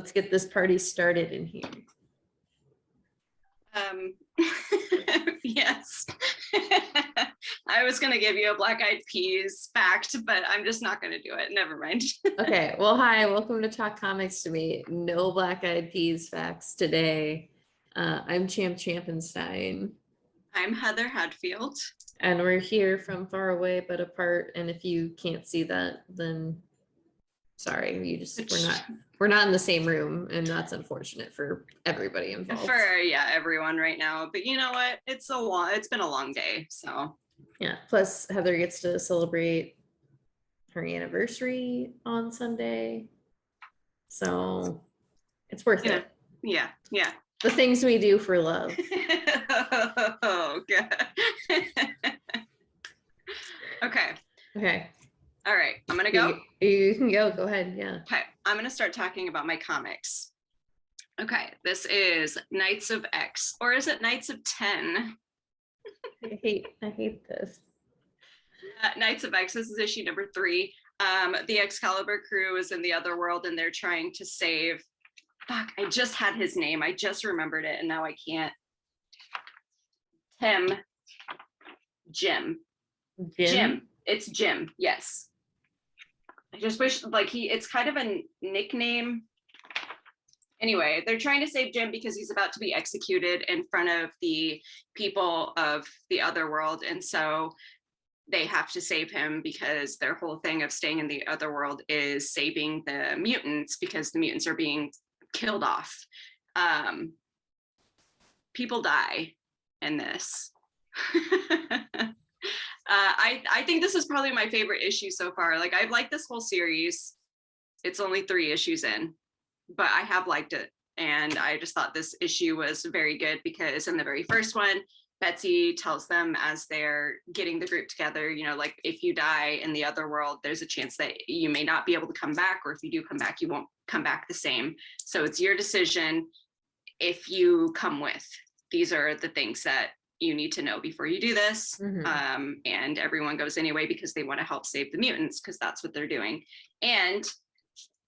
let's get this party started in here. Yes. I was going to give you a Black Eyed Peas fact, but I'm just not going to do it. Never mind. Okay, well, hi, welcome to Talk Comics to Me. No Black Eyed Peas facts today. I'm Champenstein. I'm Heather Hadfield. And we're here from far away but apart. And if you can't see that, then sorry, we're not in the same room, and that's unfortunate for everybody involved. For everyone right now. But you know what? It's been a long day. So yeah. Plus Heather gets to celebrate her anniversary on Sunday. So it's worth it. Yeah. The things we do for love. Oh, God. Okay. All right. I'm going to go. You can go. Go ahead. Yeah. Okay. I'm going to start talking about my comics. Okay. This is Knights of X, or is it Knights of 10? I hate this. Knights of X. This is issue number 3. The Excalibur crew is in the other world, and they're trying to save. Fuck! I just had his name. I just remembered it, and now I can't. Jim. It's Jim. Yes. I just wish it's kind of a nickname. Anyway, they're trying to save Jim because he's about to be executed in front of the people of the other world. And so they have to save him because their whole thing of staying in the other world is saving the mutants, because the mutants are being killed off. People die in this. I think this is probably my favorite issue so far. Like, I've liked this whole series. It's only 3 issues in, but I have liked it. And I just thought this issue was very good because in the very first one, Betsy tells them as they're getting the group together, like, if you die in the other world, there's a chance that you may not be able to come back, or if you do come back, you won't come back the same. So it's your decision if you come with. These are the things that you need to know before you do this. Mm-hmm. And everyone goes anyway because they want to help save the mutants, because that's what they're doing. And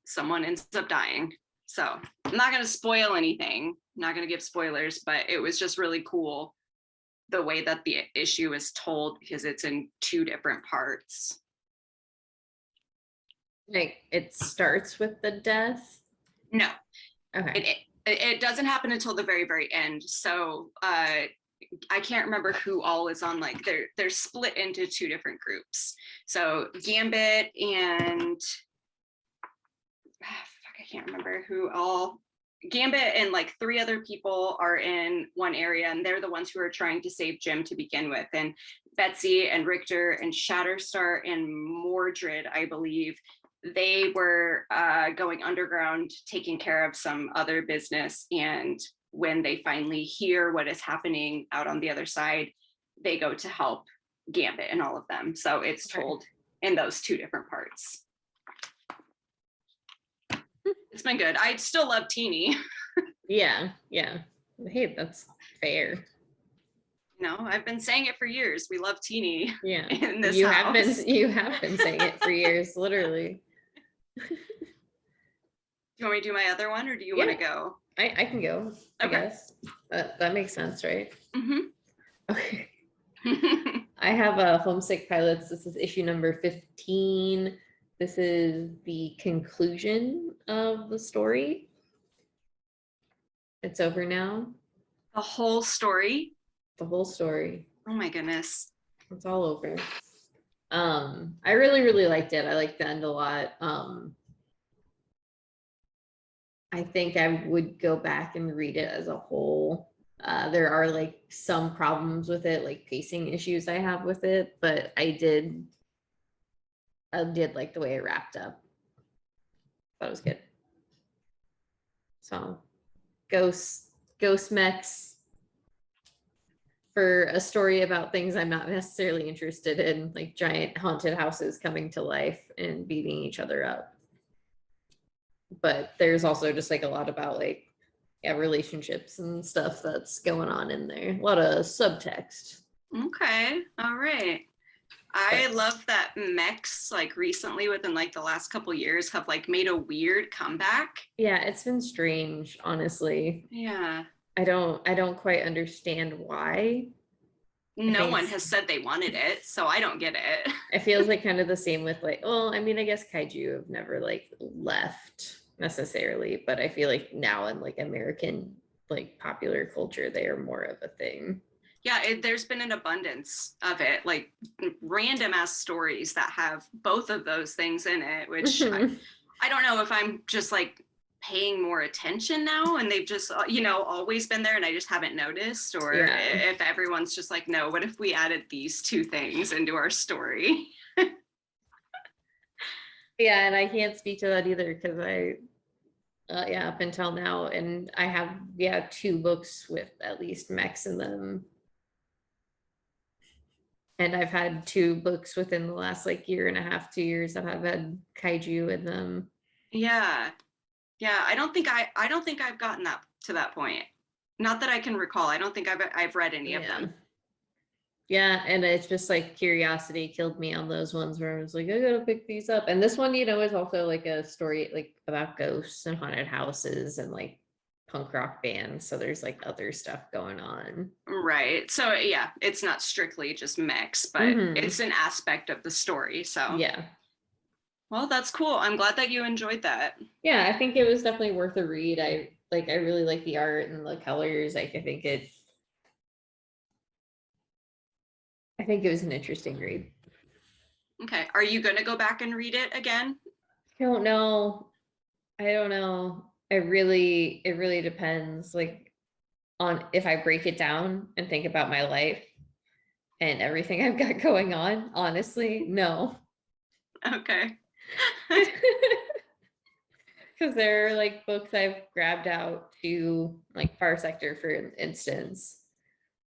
someone ends up dying. So I'm not going to spoil anything. I'm not going to give spoilers, but it was just really cool the way that the issue is told, because it's in 2 different parts. Like, it starts with the death? No. Okay. It doesn't happen until the very, very end. So I can't remember who all is on, like, they're split into 2 different groups. So Gambit and I can't remember who all. Gambit and like 3 other people are in one area, and they're the ones who are trying to save Jim to begin with. And Betsy and Richter and Shatterstar and Mordred, I believe, they were going underground, taking care of some other business. And when they finally hear what is happening out on the other side, they go to help Gambit and all of them. So it's told in those 2 different parts. It's been good. I still love Teeny. Yeah. Hey, that's fair. I've been saying it for years. We love Teeny. Yeah. In this you house. You have been saying it for years, literally. Do you want me to do my other one, or do you want to go? I can go. I guess that makes sense, right? Mm-hmm. Okay. I have a Homesick Pilots. This is issue number 15. This is the conclusion of the story. It's over now. The whole story? The whole story. Oh my goodness. It's all over. I really, really liked it. I liked the end a lot. I think I would go back and read it as a whole. There are like some problems with it, like pacing issues I have with it, but I did like the way it wrapped up. That was good. So ghost mechs for a story about things I'm not necessarily interested in, like giant haunted houses coming to life and beating each other up. But there's also just like a lot about like relationships and stuff that's going on in there. A lot of subtext. Okay. All right. I love that mechs like recently within like the last couple years have like made a weird comeback. Yeah, it's been strange, honestly. Yeah. I don't quite understand why. No one has said they wanted it, so I don't get it. It feels like kind of the same with like, well, I mean, I guess kaiju have never like left necessarily, but I feel like now in like American like popular culture, they are more of a thing. Yeah, there's been an abundance of it, like random ass stories that have both of those things in it, which I don't know if I'm just like paying more attention now and they've just, always been there and I just haven't noticed, or if everyone's just like, no, what if we added these two things into our story? Yeah, and I can't speak to that either because up until now, and I have, 2 books with at least mechs in them. And I've had 2 books within the last like year and a half, 2 years that have had kaiju in them. Yeah. Yeah, I don't think I've gotten that to that point. Not that I can recall. I don't think I've read any of them. Yeah, and it's just like curiosity killed me on those ones where I was like, I gotta pick these up. And this one, is also like a story like about ghosts and haunted houses and like punk rock bands. So there's like other stuff going on. Right. So yeah, it's not strictly just mechs, but it's an aspect of the story. So yeah. Well, that's cool. I'm glad that you enjoyed that. Yeah, I think it was definitely worth a read. I really like the art and the colors. I think it was an interesting read. Okay. Are you going to go back and read it again? I don't know. It really depends like on if I break it down and think about my life and everything I've got going on. Honestly, no. Okay. Because there are like books I've grabbed out to like Far Sector, for instance,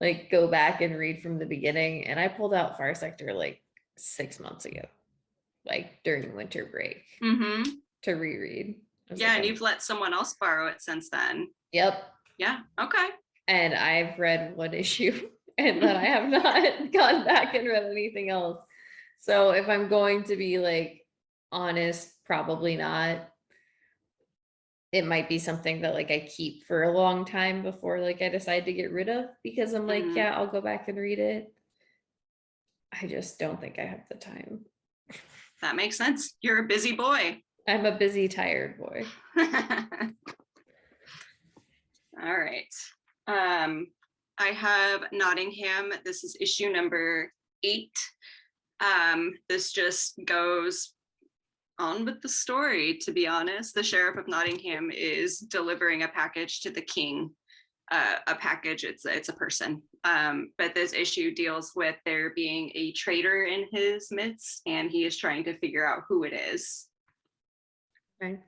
like go back and read from the beginning. And I pulled out Far Sector like 6 months ago, like during winter break to reread. Yeah, and you've let someone else borrow it since then. Yep. Yeah. Okay. And I've read 1 issue and then I have not gone back and read anything else. So if I'm going to be like honest, probably not. It might be something that like I keep for a long time before like I decide to get rid of, because I'm like, yeah, I'll go back and read it. I just don't think I have the time. That makes sense. You're a busy boy. I'm a busy, tired boy. All right. I have Nottingham. This is issue number 8. This just goes on with the story, to be honest. The sheriff of Nottingham is delivering a package to the king. A package, it's a person. But this issue deals with there being a traitor in his midst, and he is trying to figure out who it is. Okay.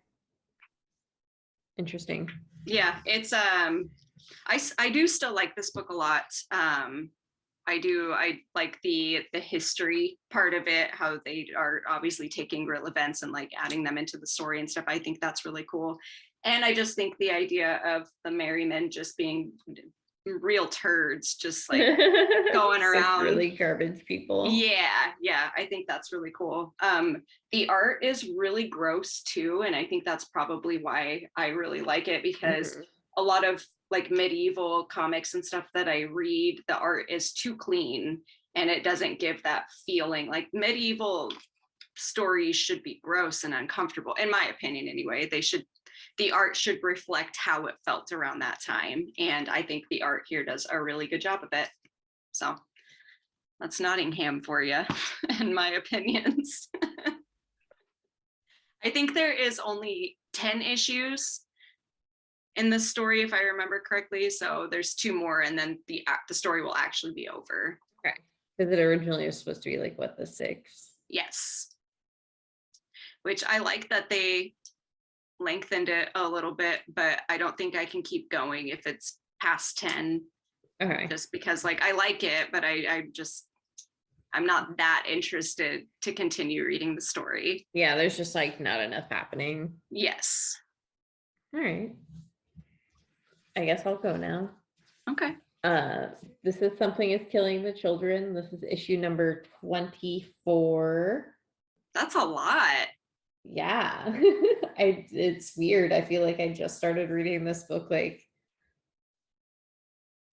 Interesting. Yeah, it's I do still like this book a lot. I like the history part of it, how they are obviously taking real events and like adding them into the story and stuff. I think that's really cool. And I just think the idea of the merry men just being real turds, just like going around. Like really garbage people. Yeah, I think that's really cool. The art is really gross too, and I think that's probably why I really like it, because a lot of like medieval comics and stuff that I read, the art is too clean and it doesn't give that feeling. Like medieval stories should be gross and uncomfortable, in my opinion anyway. The art should reflect how it felt around that time, and I think the art here does a really good job of it. So that's Nottingham for you and my opinions. I think there is only 10 issues in the story, if I remember correctly. So there's 2 more, and then the story will actually be over. Okay. Because it originally was supposed to be like what, the 6? Yes. Which I like that they lengthened it a little bit, but I don't think I can keep going if it's past 10. Okay. Just because like I like it, but I'm not that interested to continue reading the story. Yeah, there's just like not enough happening. Yes. All right. I guess I'll go now. Okay. This is Something is Killing the Children. This is issue number 24. That's a lot. Yeah. It's weird. I feel like I just started reading this book like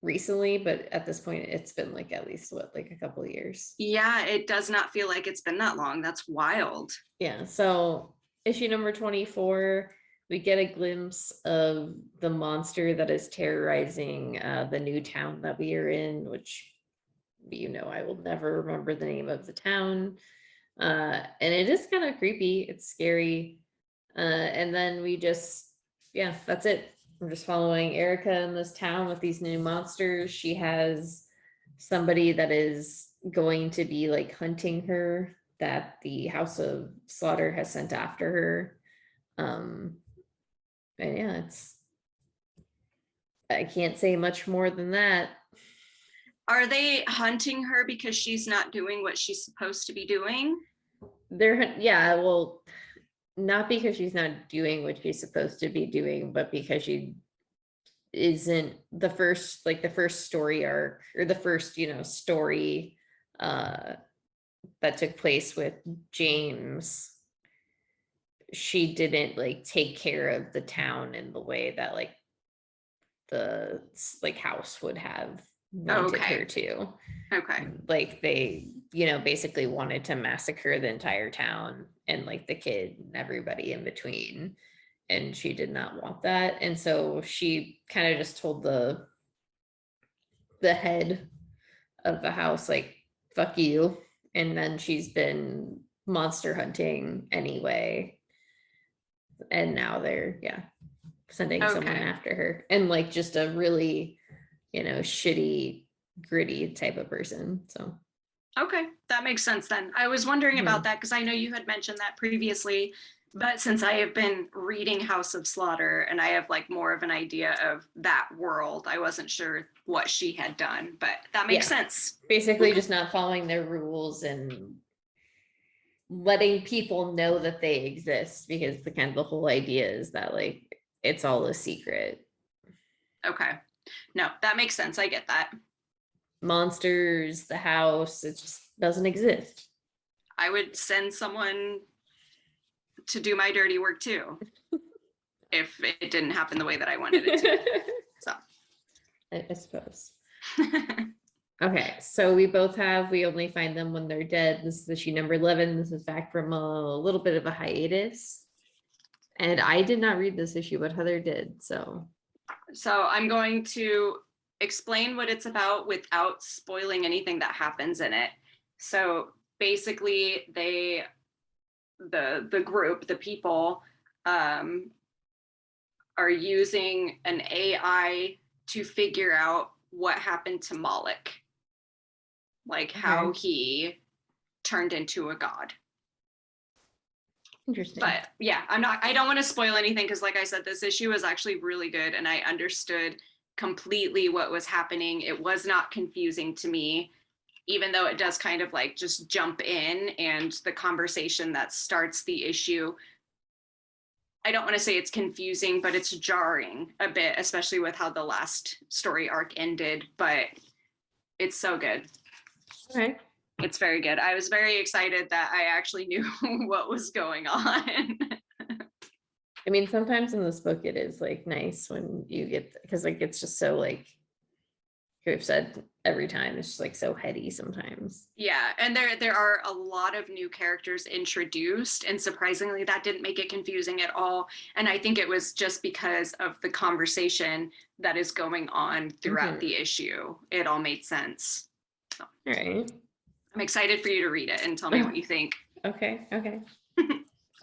recently, but at this point it's been like at least like a couple of years. Yeah, it does not feel like it's been that long. That's wild. Yeah, so issue number 24, we get a glimpse of the monster that is terrorizing the new town that we are in, which I will never remember the name of the town. And it is kind of creepy. It's scary. And then that's it. We're just following Erica in this town with these new monsters. She has somebody that is going to be like hunting her, that the House of Slaughter has sent after her. And yeah, I can't say much more than that. Are they hunting her because she's not doing what she's supposed to be doing? Well, not because she's not doing what she's supposed to be doing, but because she isn't the first story arc, or the first story that took place with James. She didn't like take care of the town in the way that like the house would have wanted her to. Okay. Like they basically wanted to massacre the entire town and like the kid and everybody in between, and she did not want that. And so she kind of just told the head of the house like, fuck you. And then she's been monster hunting anyway, and now they're sending someone after her, and like just a really shitty, gritty type of person. So okay, that makes sense then. I was wondering about that because I know you had mentioned that previously, but since I have been reading House of Slaughter and I have like more of an idea of that world, I wasn't sure what she had done, but that makes sense. Basically just not following their rules and letting people know that they exist, because the whole idea is that like it's all a secret. Okay. No, that makes sense. I get that. Monsters, the house, it just doesn't exist. I would send someone to do my dirty work too, if it didn't happen the way that I wanted it to. So I suppose. Okay, so we only find them when they're dead. This is issue number 11. This is back from a little bit of a hiatus. And I did not read this issue, but Heather did. So I'm going to explain what it's about without spoiling anything that happens in it. So basically the group, the people, are using an AI to figure out what happened to Moloch, like how he turned into a god. Interesting. But yeah, I don't want to spoil anything because like I said, this issue is actually really good and I understood completely what was happening. It was not confusing to me, even though it does kind of like just jump in, and the conversation that starts the issue, I don't want to say it's confusing, but it's jarring a bit, especially with how the last story arc ended, but it's so good. Okay. It's very good. I was very excited that I actually knew what was going on. I mean, sometimes in this book it is like nice when you get, because like it's just so like we've said every time, it's just like so heady sometimes. Yeah, and there are a lot of new characters introduced, and surprisingly that didn't make it confusing at all. And I think it was just because of the conversation that is going on throughout the issue. It all made sense. So, all right. I'm excited for you to read it and tell me what you think. Okay. I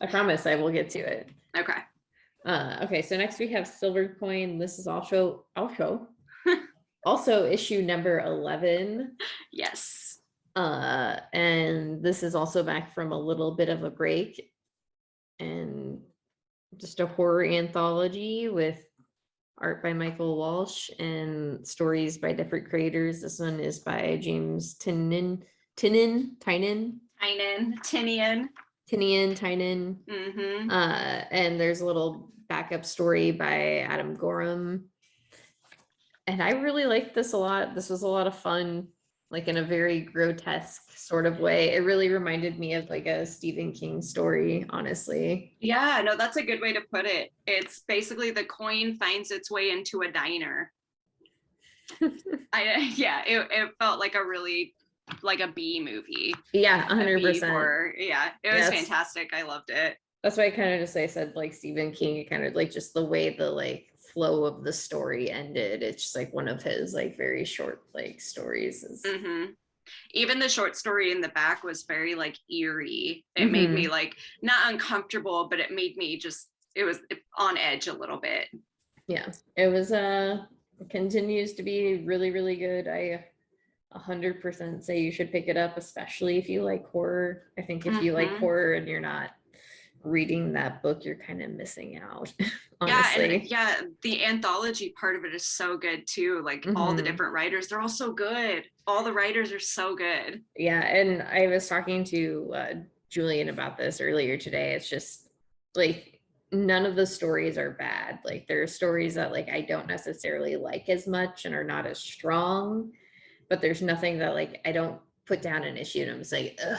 promise I will get to it. Okay. Okay, so next we have Silver Coin. This is also issue number 11. Yes. And this is also back from a little bit of a break, and just a horror anthology with art by Michael Walsh and stories by different creators. This one is by James Tynion. And there's a little backup story by Adam Gorham. And I really liked this a lot. This was a lot of fun, like in a very grotesque sort of way. It really reminded me of like a Stephen King story, honestly. Yeah, no, that's a good way to put it. It's basically the coin finds its way into a diner. Yeah, it felt like a really like a B movie. Yeah, A B 100%. horror. Yeah, it was Yes. fantastic. I loved it. That's why I kind of just I said like Stephen King, it kind of like just the way the like flow of the story ended. It's just like one of his like very short like stories. Mm-hmm. Even the short story in the back was very like eerie. It made me like not uncomfortable, but it made me just, it was on edge a little bit. Yeah, it was it continues to be really, really good. I 100% say you should pick it up, especially if you like horror. I think if you like horror and you're not reading that book, you're kind of missing out. Honestly. Yeah, the anthology part of it is so good too. Like all the different writers, they're all so good. All the writers are so good. Yeah, and I was talking to Julian about this earlier today. It's just like none of the stories are bad. Like there are stories that like I don't necessarily like as much and are not as strong, but there's nothing that like I don't put down an issue and I'm just like, ugh,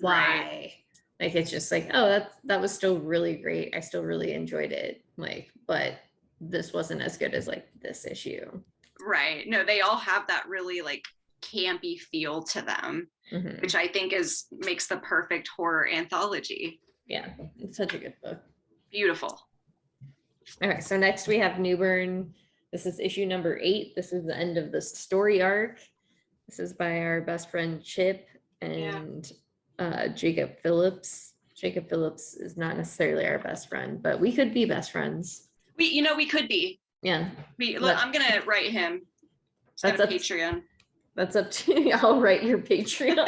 why? Right. Like it's just like, oh, that was still really great. I still really enjoyed it. Like, but this wasn't as good as like this issue. Right. No, they all have that really like campy feel to them, which I think makes the perfect horror anthology. Yeah, it's such a good book. Beautiful. Okay, so next we have Newburn. This is issue number 8. This is the end of the story arc. This is by our best friend Chip and Jacob Phillips. Jacob Phillips is not necessarily our best friend, but we could be best friends. We could be. Yeah. I'm gonna write him. That's a Patreon. That's up to you. I'll write your Patreon.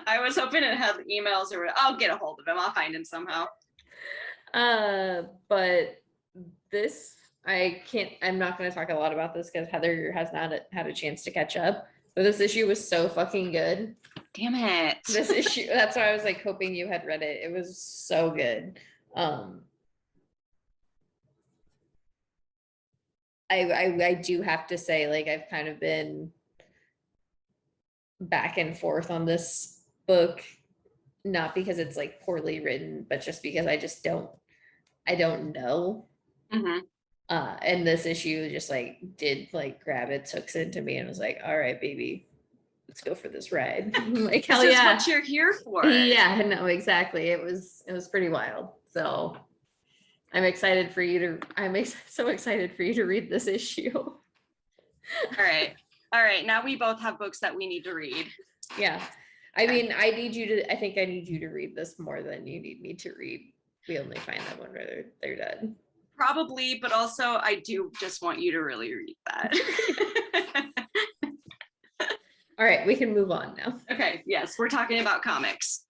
I was hoping it had emails or I'll get a hold of him. I'll find him somehow. But this I'm not going to talk a lot about this because Heather has not had a chance to catch up. But this issue was so fucking good. Damn it. This issue, that's why I was like hoping you had read it. It was so good. I do have to say, like, I've kind of been back and forth on this book, not because it's like poorly written, but just because I don't know. And this issue just like did like grab its hooks into me and was like, all right, baby, let's go for this ride. Like, hell this yeah. is what you're here for. Yeah, no, exactly. It was pretty wild. So I'm so excited for you to read this issue. All right. Now we both have books that we need to read. Yeah. I mean, I think I need you to read this more than you need me to read We Only Find Them When They're Dead. Probably, but also I do just want you to really read that. All right, we can move on now. Okay, yes, we're talking about comics.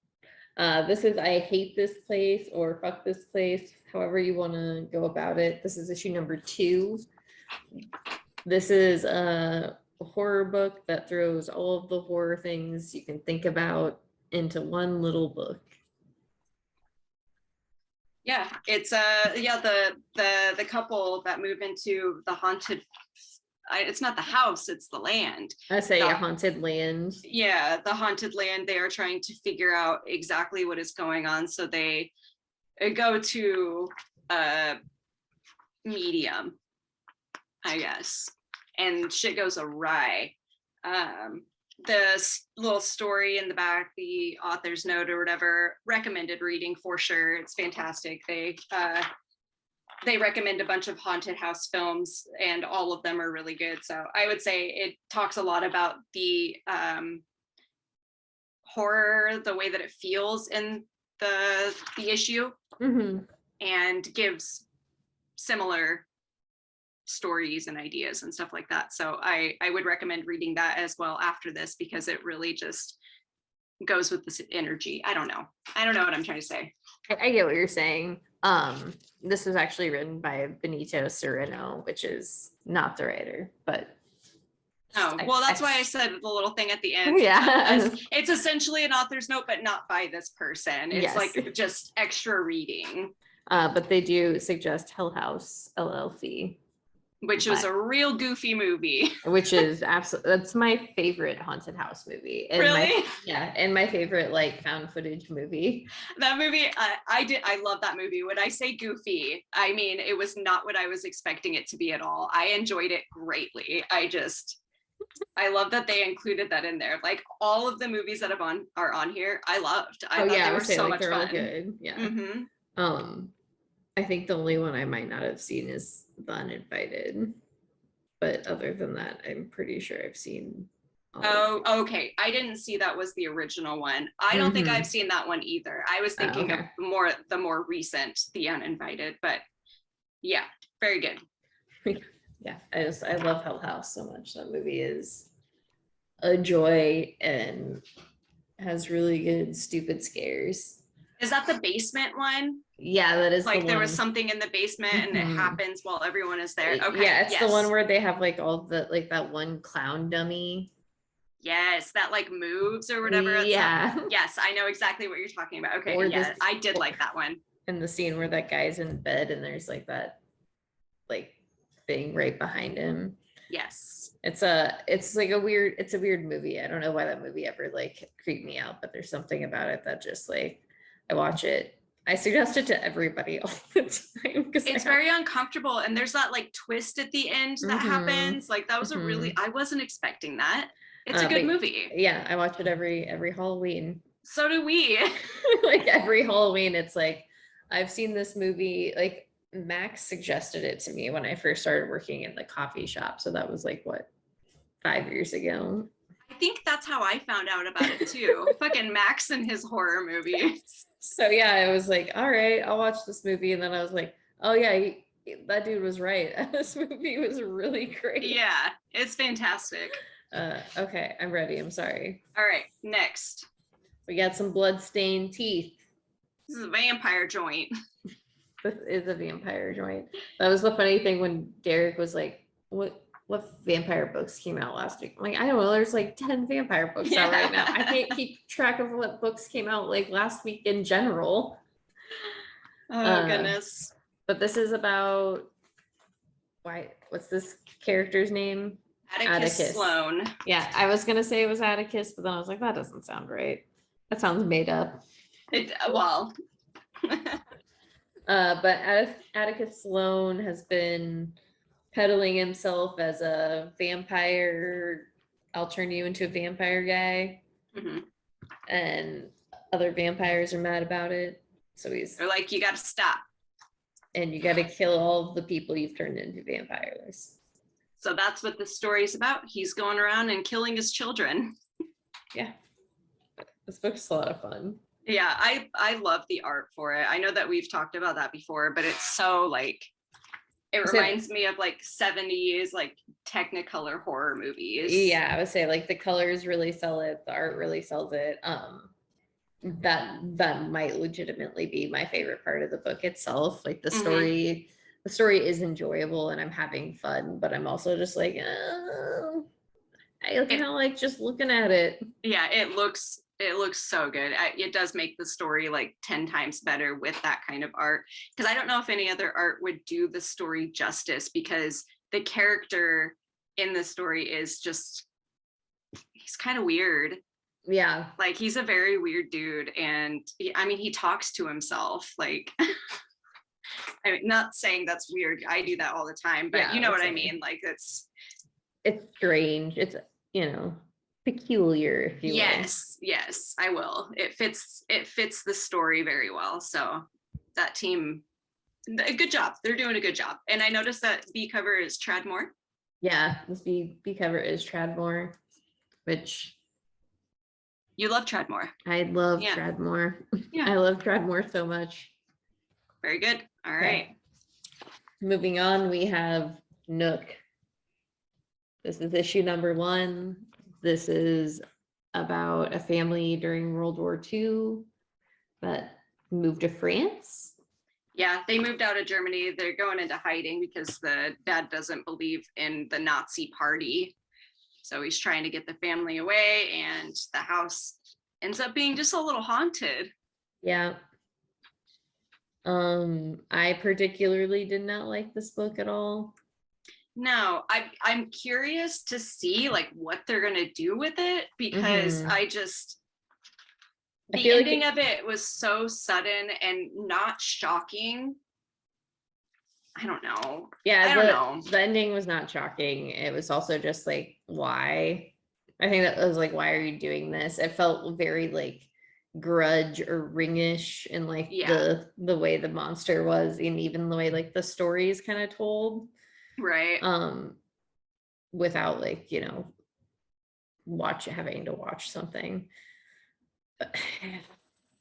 This is I Hate This Place or Fuck This Place, however you want to go about it. This is issue number 2. This is a horror book that throws all of the horror things you can think about into one little book. Yeah, it's the couple that move into the haunted. It's not the house, it's the land. I say a haunted land. Yeah, the haunted land. They are trying to figure out exactly what is going on, so they go to a medium, I guess, and shit goes awry. The little story in the back, the author's note or whatever, recommended reading for sure. It's fantastic. They recommend a bunch of haunted house films and all of them are really good. So I would say it talks a lot about the horror, the way that it feels in the issue, and gives similar stories and ideas and stuff like that. So I would recommend reading that as well after this, because it really just goes with this energy. I don't know what I'm trying to say. I get what you're saying. This was actually written by Benito Cereno, which is not the writer, but that's why I said the little thing at the end. Yeah. It's essentially an author's note, but not by this person. It's like just extra reading. But they do suggest Hell House LLC. which was a real goofy movie. Which is absolutely, that's my favorite haunted house movie. And Really? and my favorite like found footage movie. That movie, I love that movie. When I say goofy, I mean it was not what I was expecting it to be at all. I enjoyed it greatly. I love that they included that in there. Like all of the movies that are on here, I loved. I thought they were so much fun. Good. Yeah. Mm-hmm. I think the only one I might not have seen is The Uninvited. But other than that, I'm pretty sure I've seen. Oh, okay. I didn't see that was the original one. I don't think I've seen that one either. I was thinking of the more recent, The Uninvited, but yeah, very good. Yeah, I love Hell House so much. That movie is a joy and has really good stupid scares. Is that the basement one? Yeah, that is like there was something in the basement and it happens while everyone is there. Okay. Yeah, it's the one where they have like all the like that one clown dummy. Yes, that like moves or whatever. Yeah. Yes, I know exactly what you're talking about. Okay, yeah, I did like that one. And the scene where that guy's in bed and there's like that like thing right behind him. Yes. It's a weird movie. I don't know why that movie ever like creeped me out, but there's something about it that just like I watch it. I suggest it to everybody all the time because it's very uncomfortable, and there's that like twist at the end that happens. Like that was a really, I wasn't expecting that. It's a good movie. Yeah, I watch it every Halloween. So do we. Like every Halloween, it's like I've seen this movie. Like Max suggested it to me when I first started working in the coffee shop. So that was like what, 5 years ago. I think that's how I found out about it too. Fucking Max and his horror movies. So yeah, I was like, all right, I'll watch this movie. And then I was like, oh yeah, that dude was right. This movie was really great. Yeah, it's fantastic. Okay, I'm ready. I'm sorry. All right, next. We got some blood-stained teeth. This is a vampire joint. This is a vampire joint. That was the funny thing when Derek was like, what vampire books came out last week? I'm like, I don't know, there's like 10 vampire books out right now. I can't keep track of what books came out like last week in general. Oh goodness. But this is about what's this character's name? Atticus Sloane. Yeah, I was gonna say it was Atticus, but then I was like, that doesn't sound right. That sounds made up. Well. But Atticus Sloane has been peddling himself as a vampire. I'll turn you into a vampire guy. And other vampires are mad about it. So they're like, you gotta stop. And you gotta kill all of the people you've turned into vampires. So that's what the story's about. He's going around and killing his children. Yeah. This book's a lot of fun. Yeah, I love the art for it. I know that we've talked about that before, but it's so like, it reminds me of like 70s like Technicolor horror movies. Yeah, I would say like the colors really sell it, the art really sells it. That might legitimately be my favorite part of the book itself. Like the story is enjoyable and I'm having fun, but I'm also just like, I kind of like just looking at it. Yeah, it looks so good. It does make the story like 10 times better with that kind of art, because I don't know if any other art would do the story justice, because the character in the story is just, he's kind of weird. Yeah, like he's a very weird dude, and he talks to himself like not saying that's weird, I do that all the time, but you know what I mean, like it's strange, it's peculiar, if you will. Yes, I will. It fits the story very well. So that team, a good job. They're doing a good job. And I noticed that B cover is Tradmore. Yeah, this B cover is Tradmore, which you love Tradmore. I love Tradmore. Yeah, I love Tradmore so much. Very good. All right. Moving on, we have Nook. This is issue number 1. This is about a family during World War II that moved to France. Yeah, they moved out of Germany. They're going into hiding because the dad doesn't believe in the Nazi party. So he's trying to get the family away, and the house ends up being just a little haunted. Yeah. I particularly did not like this book at all. No, I'm curious to see like what they're gonna do with it, because Mhm. I the feel ending like of it was so sudden and not shocking. I don't know. yeah, I don't know. the ending was not shocking. It was also just like, why? I think that was like, why are you doing this? It felt very like grudge or ringish in like Yeah, the way the monster was, and even the way like the story is kind of told. right. Um, without like, having to watch something. But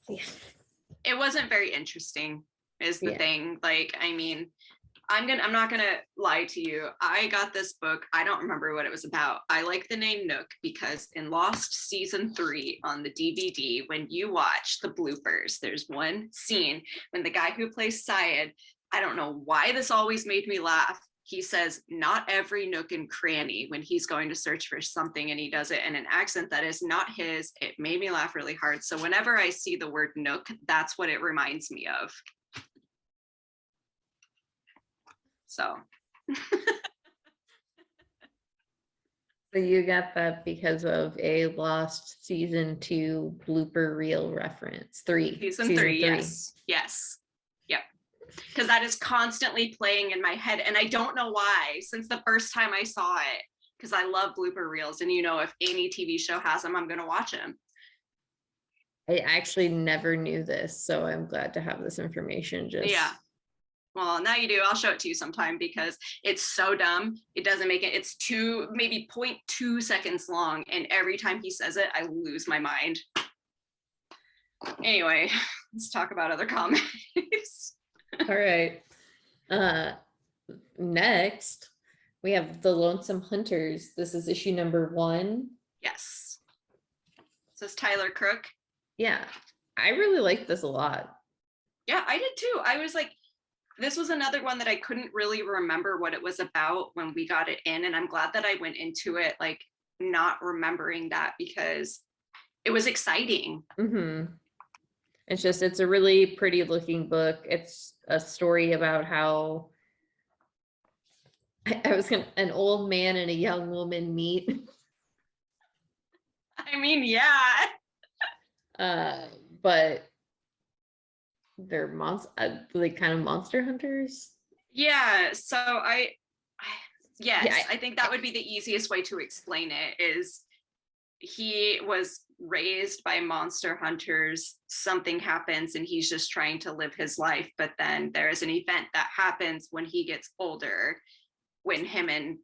yeah. It wasn't very interesting, is the Yeah. thing. Like, I mean, I'm not gonna lie to you. I got this book. I don't remember what it was about. I like the name Nook because in Lost season 3 on the DVD, when you watch the bloopers, there's one scene when the guy who plays Syed, I don't know why this always made me laugh. He says, not every nook and cranny when he's going to search for something, and he does it in an accent that is not his. It made me laugh really hard. So whenever I see the word nook, that's what it reminds me of. So So you got that because of a Lost season 2 blooper reel reference. season Season three, 3. yes. Yep. Because that is constantly playing in my head. And I don't know why, since the first time I saw it, because I love blooper reels. And if any TV show has them, I'm going to watch them. I actually never knew this, so I'm glad to have this information. Yeah. Well, now you do. I'll show it to you sometime because it's so dumb. It doesn't make it. It's maybe 0.2 seconds long. And every time he says it, I lose my mind. Anyway, let's talk about other comics. All right. Next, we have the Lonesomehunters. This is issue number 1. Yes. This is Tyler Crook. Yeah, I really like this a lot. Yeah, I did too. I was like, this was another one that I couldn't really remember what it was about when we got it in. And I'm glad that I went into it like not remembering that, because it was exciting. Mm-hmm. It's a really pretty looking book. It's a story about how an old man and a young woman meet. I mean, yeah. But they're like kind of monster hunters. Yeah. So yes, Yeah, I think that would be the easiest way to explain it. Is he was raised by monster hunters. Something happens and he's just trying to live his life, but then there's an event that happens when he gets older, when him and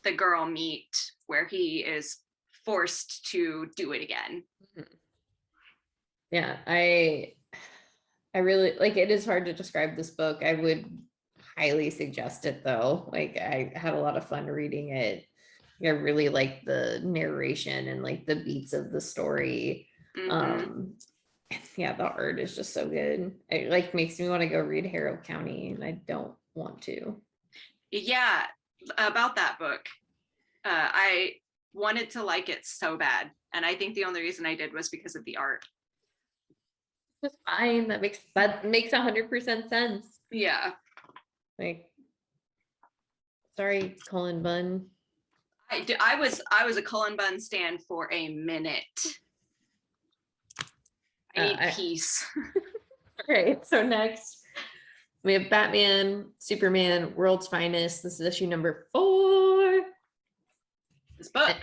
the girl meet, where he is forced to do it again. Yeah, I really like it. Is hard to describe this book. I would highly suggest it though. Like I had a lot of fun reading it. I really like the narration and like the beats of the story. Mm-hmm. Yeah, the art is just so good. It like makes me want to go read Harrow County, and I don't want to. Yeah, about that book, I wanted to like it so bad, and I think the only reason I did was because of the art. It's fine. That makes 100% sense. Yeah, Like, sorry, Colin Bunn. I was a Cullen Bunn stan for a minute. I need peace. All right, so next we have Batman, Superman, World's Finest. This is issue number 4. This book.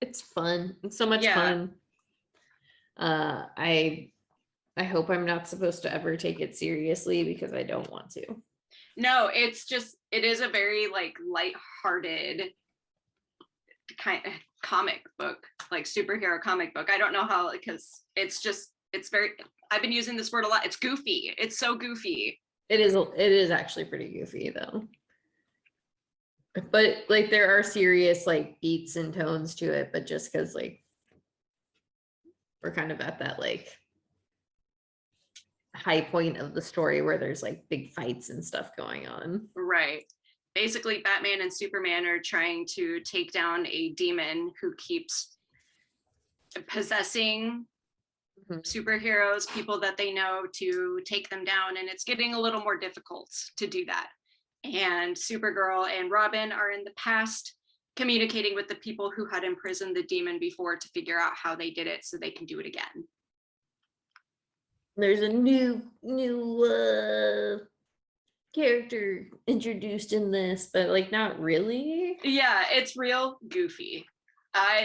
It's fun. It's so much fun. I hope I'm not supposed to ever take it seriously because I don't want to. No, it is a very like lighthearted kind of comic book, like superhero comic book. I don't know how, because it's very, I've been using this word a lot. It's goofy. It's so goofy. It is actually pretty goofy though. But like there are serious like beats and tones to it, but just because like we're kind of at that like high point of the story where there's like big fights and stuff going on. Right. Basically, Batman and Superman are trying to take down a demon who keeps possessing superheroes, people that they know, to take them down. And it's getting a little more difficult to do that. And Supergirl and Robin are in the past, communicating with the people who had imprisoned the demon before to figure out how they did it so they can do it again. There's a new character introduced in this, but like not really. Yeah, it's real goofy.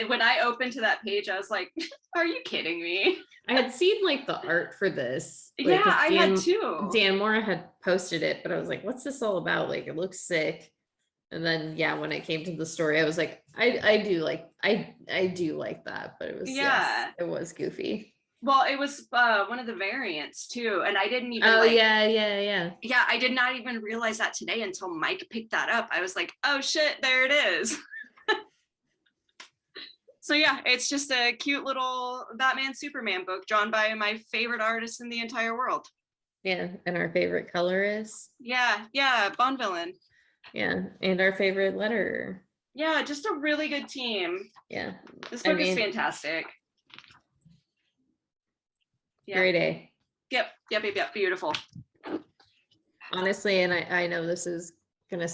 When I opened to that page, I was like, are you kidding me? I had seen like the art for this. Like, Yeah, 'cause I had too. Dan Mora had posted it, but I was like, what's this all about? Like, it looks sick. And then yeah, when it came to the story, I was like, I do like that, but it was Yeah. it was goofy. Well, it was one of the variants too, and I didn't even. Oh like, yeah. Yeah, I did not even realize that today until Mike picked that up. I was like, oh shit, there it is. So yeah, it's just a cute little Batman Superman book drawn by my favorite artist in the entire world. Yeah, and our favorite colorist. Yeah, Bond villain. Yeah, and our favorite letterer. Yeah, just a really good team. Yeah, This book is fantastic. Yeah. Great A. Yep, beautiful. Honestly, and I know this is gonna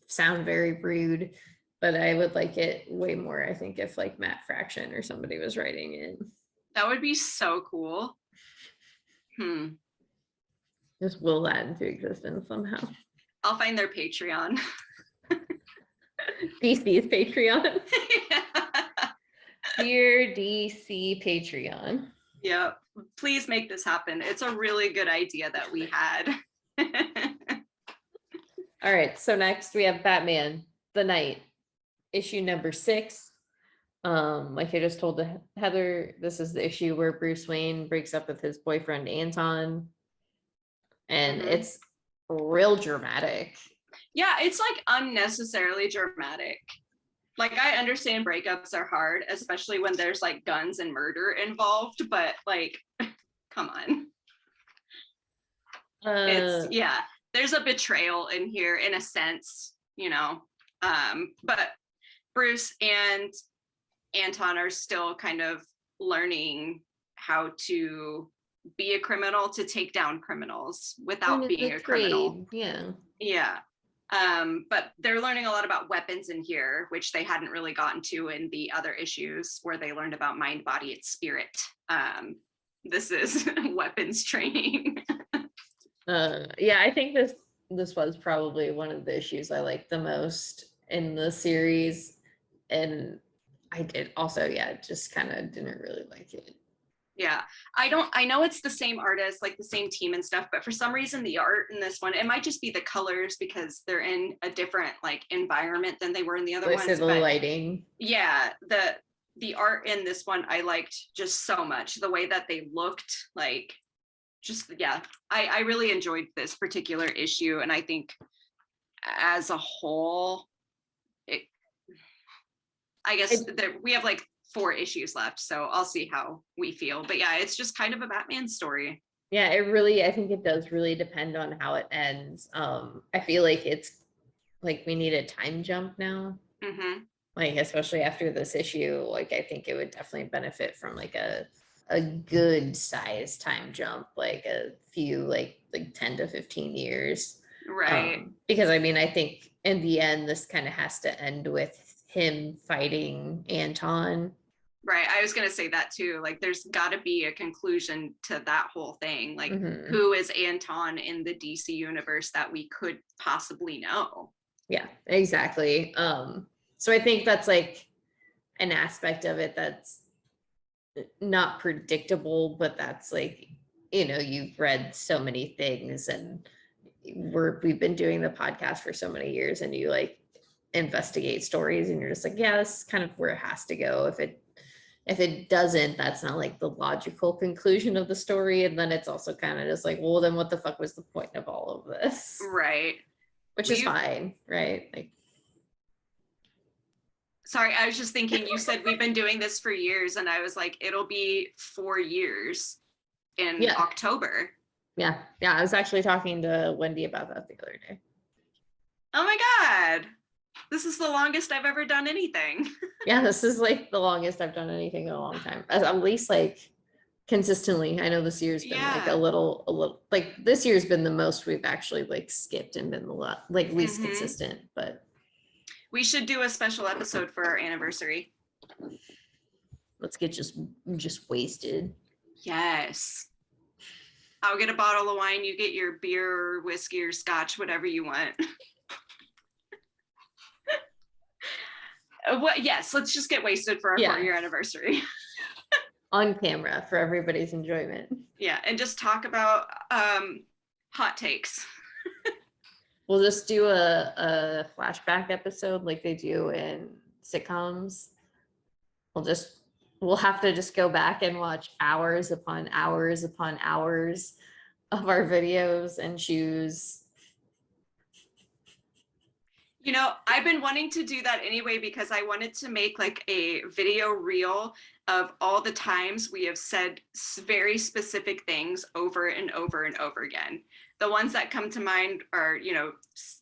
sound very rude, but I would like it way more, I think, if like Matt Fraction or somebody was writing it. That would be so cool. Just will that into existence somehow. I'll find their Patreon. DC's Patreon. Dear DC Patreon. Yeah, please make this happen. It's a really good idea that we had. All right, so next we have Batman the Knight, issue number 6. Like I just told Heather, this is the issue where Bruce Wayne breaks up with his boyfriend Anton, and it's real dramatic. Yeah, it's like unnecessarily dramatic. Like, I understand breakups are hard, especially when there's like guns and murder involved, but like, come on. It's, yeah, there's a betrayal in here in a sense, you know, but Bruce and Anton are still kind of learning how to be a criminal, to take down criminals without being a criminal. Yeah. But they're learning a lot about weapons in here, which they hadn't really gotten to in the other issues where they learned about mind, body, and spirit. This is weapons training. Yeah, I think this was probably one of the issues I liked the most in the series, and I did also, yeah, just kind of didn't really like it. Yeah, I know it's the same artist, like the same team and stuff, but for some reason the art in this one, it might just be the colors because they're in a different like environment than they were in the other ones. The lighting. Yeah, the art in this one I liked just so much. The way that they looked, like, just, yeah, I really enjoyed this particular issue, and I think as a whole, I guess that we have like 4 issues left, so I'll see how we feel. But yeah, it's just kind of a Batman story. Yeah, I think it does really depend on how it ends. I feel like it's like we need a time jump now. Like, especially after this issue, like I think it would definitely benefit from like a good size time jump, like a few like 10 to 15 years. Right. Because I mean, I think in the end, this kind of has to end with him fighting Anton. Right. I was going to say that too. Like, there's got to be a conclusion to that whole thing. Like, who is Anton in the DC universe that we could possibly know? Yeah, exactly. So I think that's like an aspect of it that's not predictable, but that's like, you know, you've read so many things, and we've been doing the podcast for so many years, and you like investigate stories, and you're just like, yeah, this is kind of where it has to go. If it doesn't, that's not like the logical conclusion of the story. And then it's also kind of just like, well, then what the fuck was the point of all of this? Right. Which is fine, right? Like, sorry, I was just thinking, you said we've been doing this for years, and I was like, it'll be 4 years in October. Yeah. I was actually talking to Wendy about that the other day. Oh my God. This is the longest I've ever done anything. Yeah, this is like the longest I've done anything in a long time. At least like consistently. I know this year's been like a little like this year's been the most we've actually like skipped and been a lot like least consistent, but we should do a special episode for our anniversary. let's get just wasted. Yes. I'll get a bottle of wine, you get your beer or whiskey or scotch, whatever you want. Yes, let's just get wasted for our 4-year anniversary. On camera for everybody's enjoyment. Yeah, and just talk about hot takes. We'll just do a flashback episode like they do in sitcoms. We'll have to just go back and watch hours upon hours upon hours of our videos and choose. You know, I've been wanting to do that anyway because I wanted to make like a video reel of all the times we have said very specific things over and over and over again. The ones that come to mind are, you know,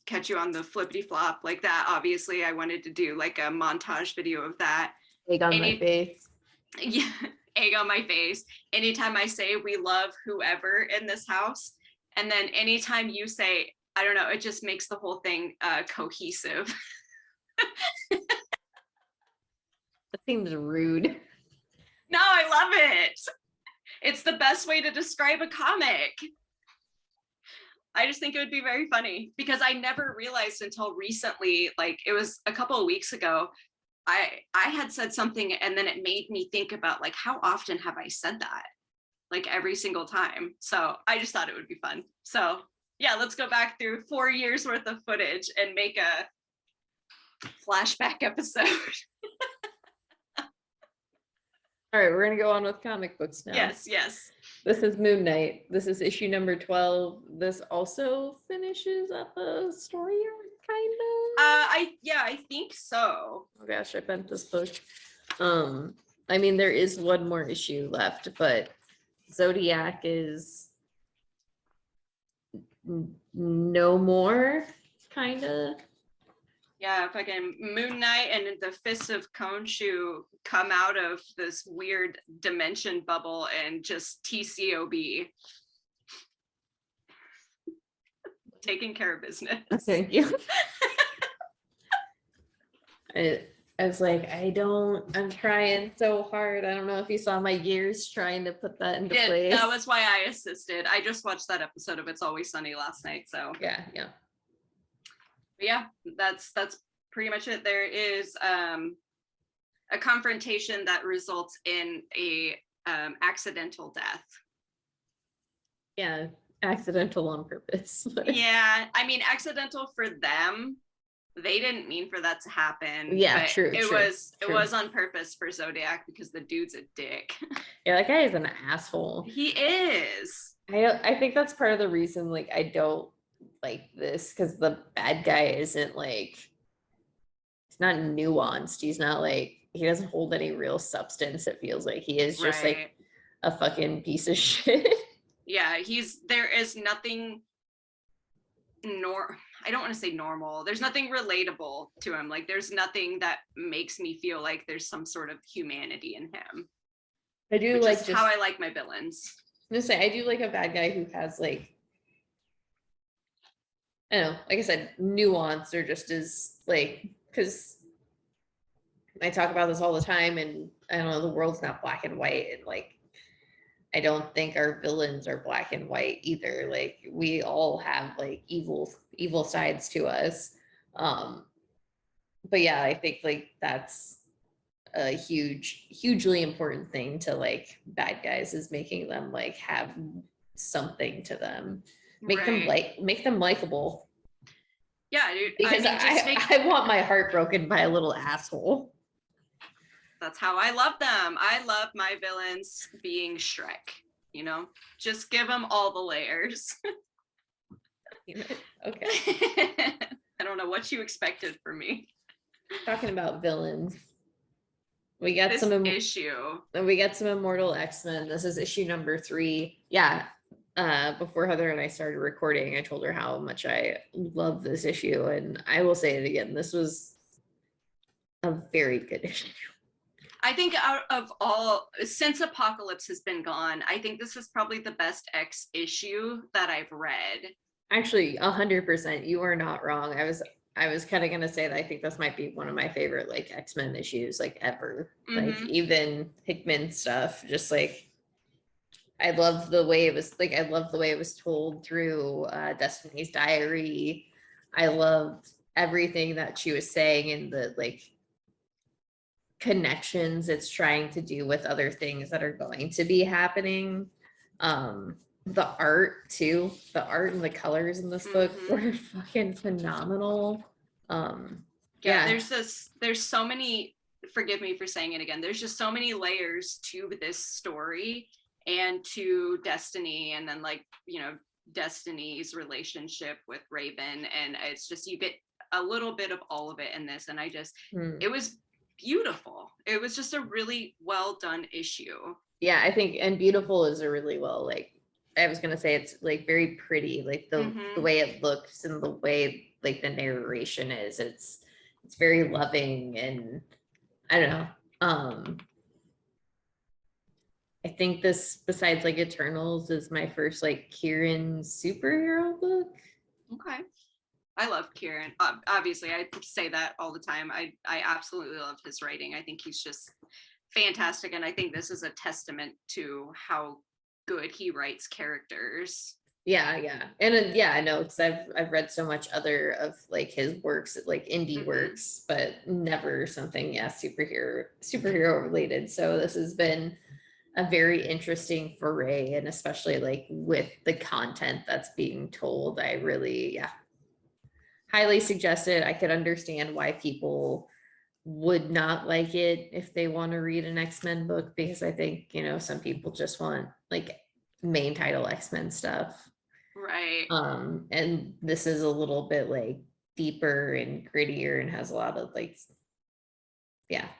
catch you on the flippity flop like that. Obviously, I wanted to do like a montage video of that. Egg on my face. Yeah, egg on my face. Anytime I say we love whoever in this house, and then anytime you say, I don't know, it just makes the whole thing cohesive. That seems rude. No, I love it. It's the best way to describe a comic. I just think it would be very funny because I never realized until recently, like it was a couple of weeks ago, I had said something and then it made me think about like, how often have I said that? Like every single time. So I just thought it would be fun. So yeah, let's go back through 4 years worth of footage and make a flashback episode. All right, we're gonna go on with comic books now. Yes. This is Moon Knight. This is issue number 12. This also finishes up a story arc, kind of. I think so. Oh gosh, I bent this book. I mean, there is one more issue left, but Zodiac is no more, kind of. Yeah, fucking Moon Knight and the Fists of Khonshu come out of this weird dimension bubble and just TCOB. Taking care of business. Thank you. I was like, I'm trying so hard. I don't know if you saw my gears trying to put that into place. That was why I assisted. I just watched that episode of It's Always Sunny last night, so. Yeah. But yeah, that's pretty much it. There is a confrontation that results in a accidental death. Yeah, accidental on purpose. Yeah, I mean, accidental for them. They didn't mean for that to happen. Yeah, but true. It was on purpose for Zodiac because the dude's a dick. Yeah, that guy is an asshole. He is. I think that's part of the reason like I don't like this, because the bad guy isn't like, he's not nuanced. He's not like, he doesn't hold any real substance. It feels like he is just like a fucking piece of shit. Yeah, there is nothing I don't want to say normal. There's nothing relatable to him. Like there's nothing that makes me feel like there's some sort of humanity in him. I do like just how I like my villains. I'm gonna say I do like a bad guy who has like, I don't know, like I said, nuance, or just is like, because I talk about this all the time, and I don't know, the world's not black and white, and like I don't think our villains are black and white either. Like we all have like evil sides to us. But yeah, I think like that's a hugely important thing to like bad guys, is making them like have something to them. Make them likable. Yeah, dude. Because I want my heart broken by a little asshole. That's how I love them. I love my villains being Shrek, you know? Just give them all the layers. Okay. I don't know what you expected from me. Talking about villains. We got this some issue. We got some Immortal X-Men. This is issue number 3. Yeah. Before Heather and I started recording, I told her how much I love this issue, and I will say it again. This was a very good issue. I think out of all, since Apocalypse has been gone, I think this is probably the best X issue that I've read. Actually, 100%, you are not wrong. I was kind of gonna say that I think this might be one of my favorite like X-Men issues like ever. Like even Hickman stuff, just like I love the way it was like I love the way it was told through Destiny's Diary. I loved everything that she was saying and the like connections it's trying to do with other things that are going to be happening. The art too, the art and the colors in this book were fucking phenomenal. Yeah, there's so many, forgive me for saying it again, there's just so many layers to this story and to Destiny, and then like, you know, Destiny's relationship with Raven, and it's just, you get a little bit of all of it in this, and I just it was beautiful. It was just a really well done issue. Yeah, I think, and beautiful is a really well, like I was gonna say, it's like very pretty, like the way it looks and the way like the narration is. It's very loving, and I don't know. I think this, besides like Eternals, is my first like Kieran superhero book. Okay. I love Kieran. Obviously, I say that all the time. I absolutely love his writing. I think he's just fantastic, and I think this is a testament to how good he writes characters. Yeah, and yeah, I know, because I've read so much other of like his works, like indie works, but never something superhero related. So this has been a very interesting foray, and especially like with the content that's being told, I really highly suggest it. I could understand why people would not like it if they want to read an X-Men book, because I think, you know, some people just want like main title X-Men stuff. Right. And this is a little bit like deeper and grittier and has a lot of like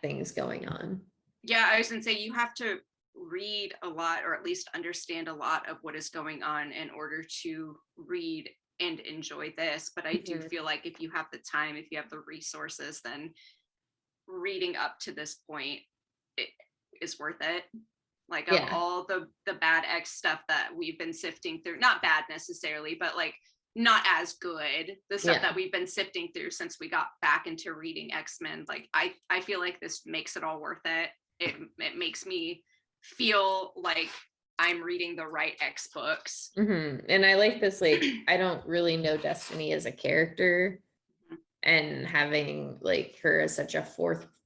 things going on. Yeah, I was gonna say, you have to read a lot, or at least understand a lot of what is going on in order to read and enjoy this. But I do feel like if you have the time, if you have the resources, then reading up to this point, it is worth it. Like, of all the bad X stuff that we've been sifting through, not bad necessarily, but like not as good, the stuff that we've been sifting through since we got back into reading X-Men, like I feel like this makes it all worth it. It makes me feel like I'm reading the right X books. And I like this, like I don't really know Destiny as a character, and having like her as such a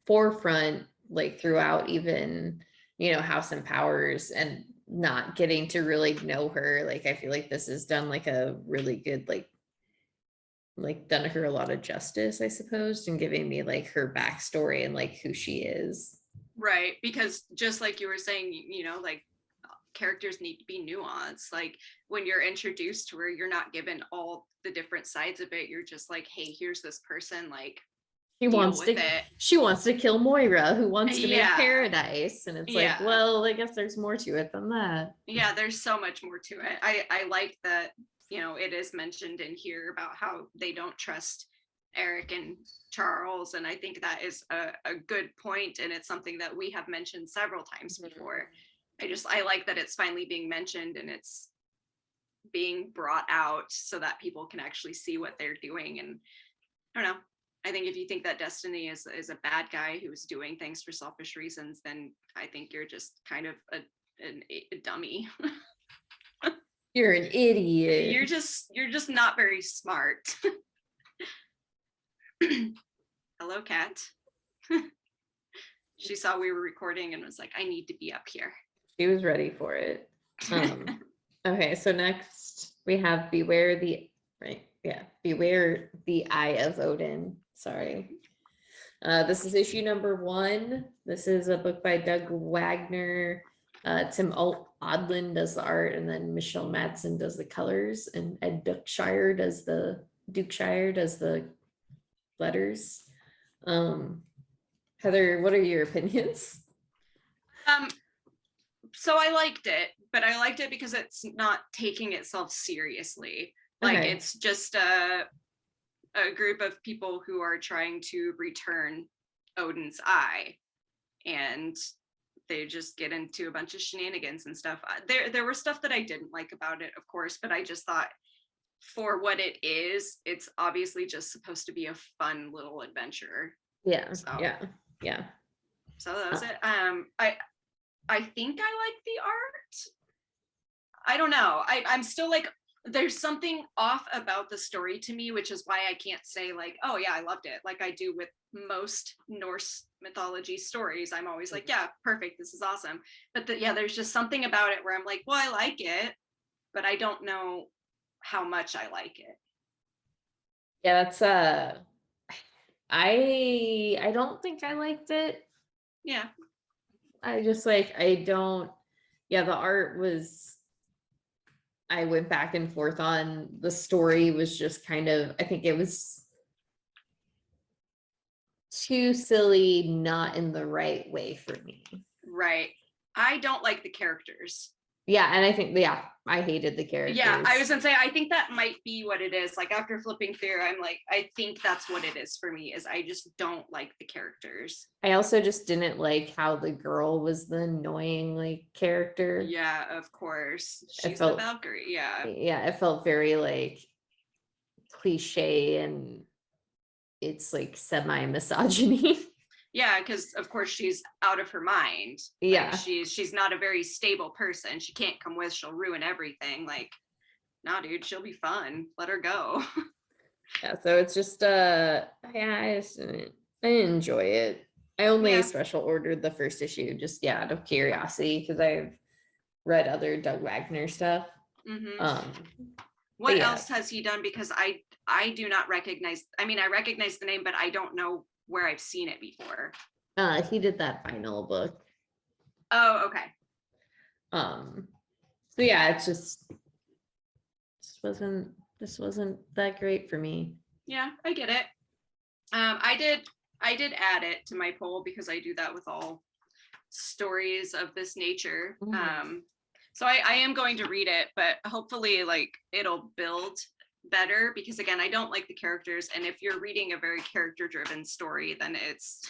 forefront like throughout, even, you know, House and Powers, and not getting to really know her, like I feel like this has done like a really good like done her a lot of justice, I suppose, and giving me like her backstory and like who she is. Right, because just like you were saying, you know, like characters need to be nuanced. Like when you're introduced to her, you're not given all the different sides of it. You're just like, hey, here's this person, like she wants to kill Moira, who wants to make paradise, and it's like, well, I guess there's more to it than that. Yeah, there's so much more to it. I like that, you know, it is mentioned in here about how they don't trust Eric and Charles, and I think that is a good point, and it's something that we have mentioned several times before. I like that it's finally being mentioned, and it's being brought out so that people can actually see what they're doing. And I don't know, I think if you think that Destiny is a bad guy who's doing things for selfish reasons, then I think you're just kind of a dummy. You're an idiot. You're just not very smart. Hello, Kat. She saw we were recording and was like, I need to be up here. She was ready for it. Okay, so next we have Beware the Eye of Odin. Sorry. This is issue number 1. This is a book by Doug Wagner. Tim Odlin does the art, and then Michelle Madsen does the colors, and Ed Dukeshire does the letters. Heather, what are your opinions? So I liked it, but I liked it because it's not taking itself seriously. Like, it's just a group of people who are trying to return Odin's eye. and they just get into a bunch of shenanigans and stuff. There were stuff that I didn't like about it, of course, but I just thought for what it is, it's obviously just supposed to be a fun little adventure. Yeah. So, Yeah. So that was it. I think I like the art. I don't know. I'm still like, there's something off about the story to me, which is why I can't say like, oh yeah, I loved it. Like I do with most Norse mythology stories. I'm always like, yeah, perfect. This is awesome. But there's just something about it where I'm like, well, I like it, but I don't know how much I like it. Yeah, that's I don't think I liked it. Yeah. I just like, I don't, yeah, the art was, I went back and forth on. The story was just kind of, I think it was too silly, not in the right way for me. Right. I don't like the characters. Yeah, and I think, yeah, I hated the characters. Yeah, I was gonna say, I think that might be what it is. Like after flipping through, I'm like, I think that's what it is for me, is I just don't like the characters. I also just didn't like how the girl was the annoying like character. Yeah, of course. She's felt, the Valkyrie, yeah. Yeah, it felt very like cliche, and it's like semi-misogyny. Yeah, because of course she's out of her mind. Yeah. Like, she's not a very stable person. She can't come with, she'll ruin everything. Like, nah, dude, she'll be fun. Let her go. Yeah, so it's just yeah, I didn't enjoy it. I only special ordered the first issue just out of curiosity, because I've read other Doug Wagner stuff. What else has he done? Because I do not recognize, I mean, I recognize the name, but I don't know where I've seen it before. He did that final book. Oh, okay. So yeah, it's just wasn't that great for me. Yeah, I get it. I did add it to my poll because I do that with all stories of this nature. So I am going to read it, but hopefully like it'll build better, because again, I don't like the characters, and if you're reading a very character driven story, then it's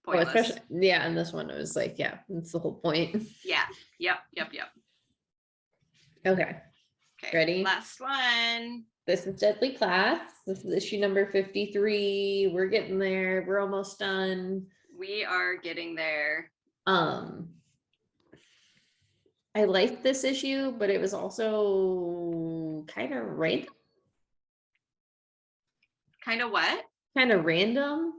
pointless. And this one was like, yeah, that's the whole point. Yeah. Yep. Okay. Ready? Last one. This is Deadly Class. This is issue number 53. We're getting there. We're almost done. We are getting there. I liked this issue, but it was also kind of random. Kind of what? Kind of random.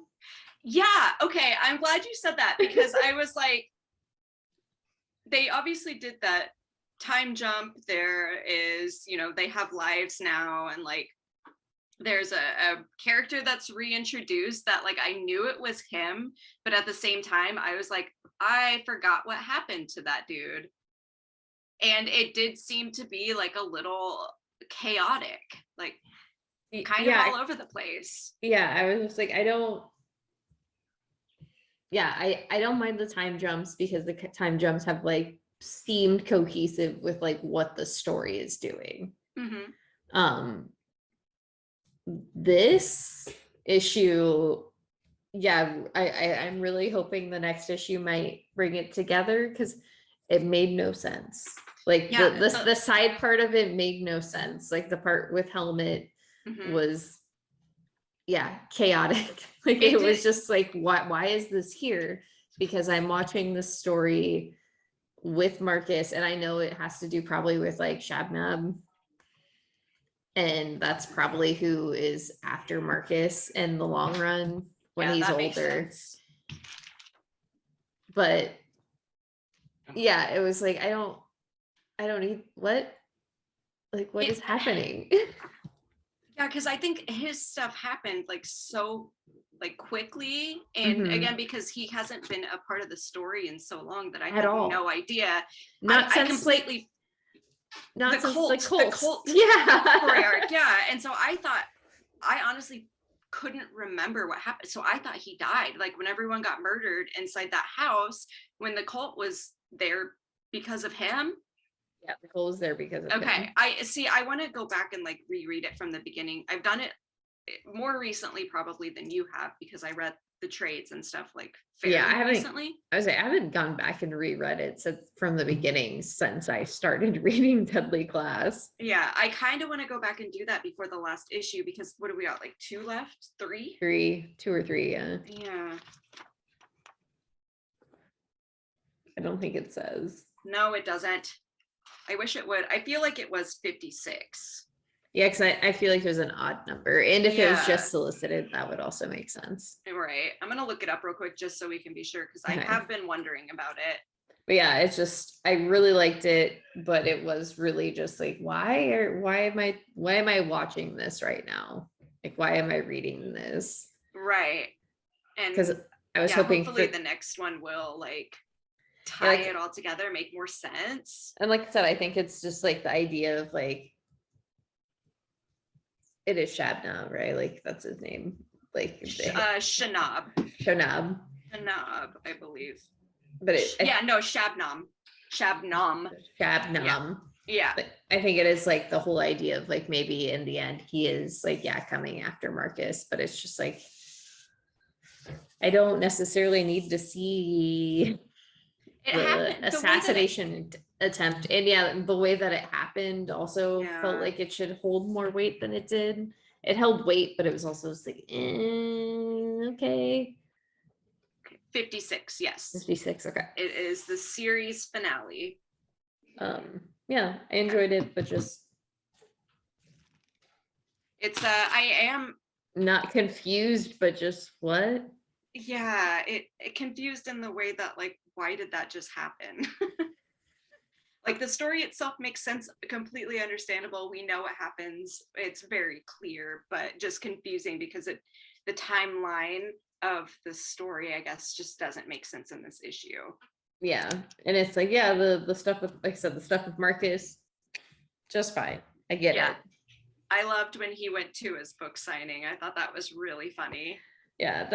Yeah. Okay. I'm glad you said that, because I was like, they obviously did that time jump. There is, they have lives now, and like there's a character that's reintroduced that like I knew it was him, but at the same time I was like, I forgot what happened to that dude. And it did seem to be like a little chaotic, like kind of all over the place. Yeah, I was just like, I don't mind the time jumps, because the time jumps have like seemed cohesive with like what the story is doing. This issue, I'm really hoping the next issue might bring it together, because it made no sense. Like the side part of it made no sense. Like the part with Helmet was chaotic. Like it was just like, why is this here? Because I'm watching this story with Marcus, and I know it has to do probably with like Shabnam, and that's probably who is after Marcus in the long run when he's older. But yeah, it was like, I don't need what is happening? Yeah, because I think his stuff happened like so like quickly, and again, because he hasn't been a part of the story in so long that I had no idea. Not I completely not the since cult. the cult. Yeah. Yeah. And so I honestly couldn't remember what happened. So I thought he died. Like when everyone got murdered inside that house, when the cult was there because of him. Yeah, the cult was there because of him. I want to go back and like reread it from the beginning. I've done it more recently probably than you have, because I read the trades and stuff like Yeah, I fairly haven't. recently. I was like, I haven't gone back and reread it from the beginning since I started reading Deadly Class. Yeah, I kind of want to go back and do that before the last issue because what do we got? Like 2 left? 3? 2 or 3, yeah. Yeah. I don't think it says. No, it doesn't. I wish it would. I feel like it was 56. Yeah, because I feel like there's an odd number. And if it was Yeah. just solicited, that would also make sense. Right. I'm going to look it up real quick just so we can be sure because I Okay. have been wondering about it. But yeah, it's just I really liked it, but it was really just like, why am I watching this right now? Like, why am I reading this? Right. And Because I was hoping hopefully for, the next one will like tie like, it all together, make more sense. and like I said, I think it's just like the idea of like it is Shabnam, right? Like that's his name. Like Shanab. Shabnam. Shanab, I believe. But Shabnam. Shabnam. Shabnam. Yeah. But I think it is like the whole idea of like maybe in the end he is like, yeah, coming after Marcus, but it's just like I don't necessarily need to see the assassination attempt. And yeah, the way that it happened also felt like it should hold more weight than it did. It held weight, but it was also just like, okay. 56, yes. 56, okay. It is the series finale. Yeah, I enjoyed it, but just it's I am not confused, but just what? Yeah, it confused in the way that like, why did that just happen? Like the story itself makes sense, completely understandable. We know what happens. It's very clear, but just confusing because the timeline of the story, I guess, just doesn't make sense in this issue. Yeah, and it's like, yeah, the stuff with, like I said, the stuff with Marcus, just fine. I get it. I loved when he went to his book signing. I thought that was really funny. Yeah,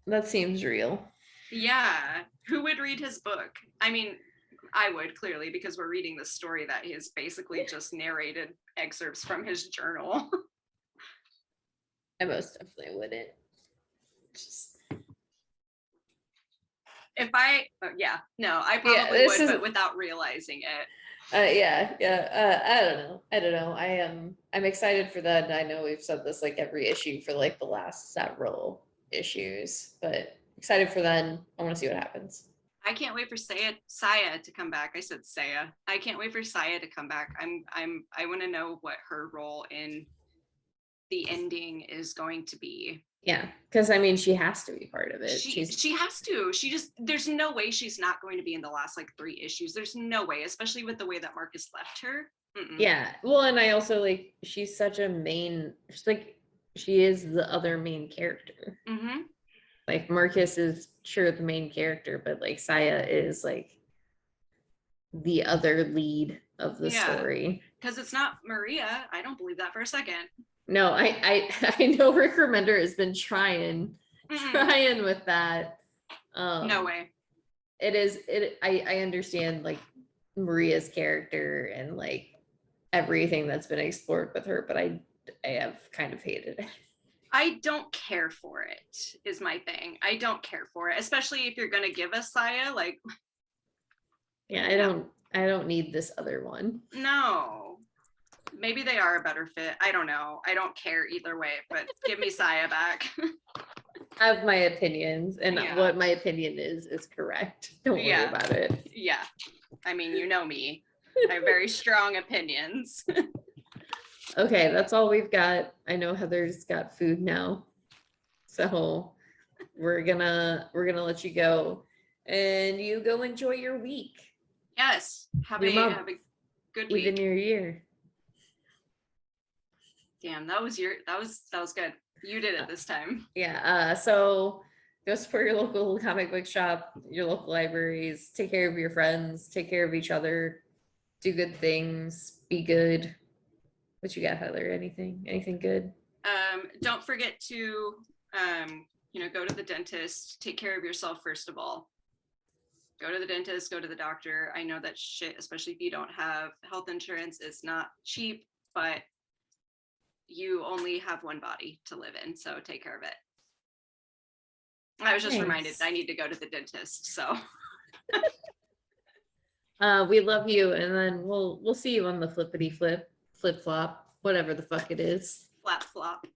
that seems real. Yeah, who would read his book? I mean, I would, clearly, because we're reading the story that he has basically just narrated excerpts from his journal. I most definitely wouldn't. Just if I, I probably would, but without realizing it. I don't know. I'm excited for that. I know we've said this like every issue for like the last several issues, but excited for that. I want to see what happens. I can't wait for Saya to come back. I said Saya. I can't wait for Saya to come back. I want to know what her role in the ending is going to be. Yeah, because I mean, she has to be part of it. She has to. There's no way she's not going to be in the last like 3 issues. There's no way, especially with the way that Marcus left her. Mm-mm. Yeah, well, and I also like she's such a main. She's like she is the other main character. Mm-hmm. Like Marcus is sure the main character, but like Saya is like the other lead of the story. Because it's not Maria. I don't believe that for a second. No, I know Rick Remender has been trying with that. No way. I understand like Maria's character and like everything that's been explored with her, but I have kind of hated it. I don't care for it, is my thing. I don't care for it, especially if you're gonna give us Saya. Like, yeah, I don't need this other one. No. Maybe they are a better fit. I don't know. I don't care either way, but give me Saya back. I have my opinions, and what my opinion is correct. Don't worry about it. Yeah. I mean, you know me. I have very strong opinions. Okay, that's all we've got. I know Heather's got food now, so we're gonna let you go, and you go enjoy your week. Yes, have a good week. Even your year. Damn, that was good. You did it this time. Yeah. So go support your local comic book shop, your local libraries. Take care of your friends. Take care of each other. Do good things. Be good. What you got, Heather? Anything good? Don't forget to go to the dentist. Take care of yourself first of all. Go to the dentist, go to the doctor. I know that shit, especially if you don't have health insurance, is not cheap, but you only have one body to live in, so take care of it. I was just reminded Thanks. I need to go to the dentist. So We love you, and then we'll see you on the flip flop, whatever the fuck it is. flap flop.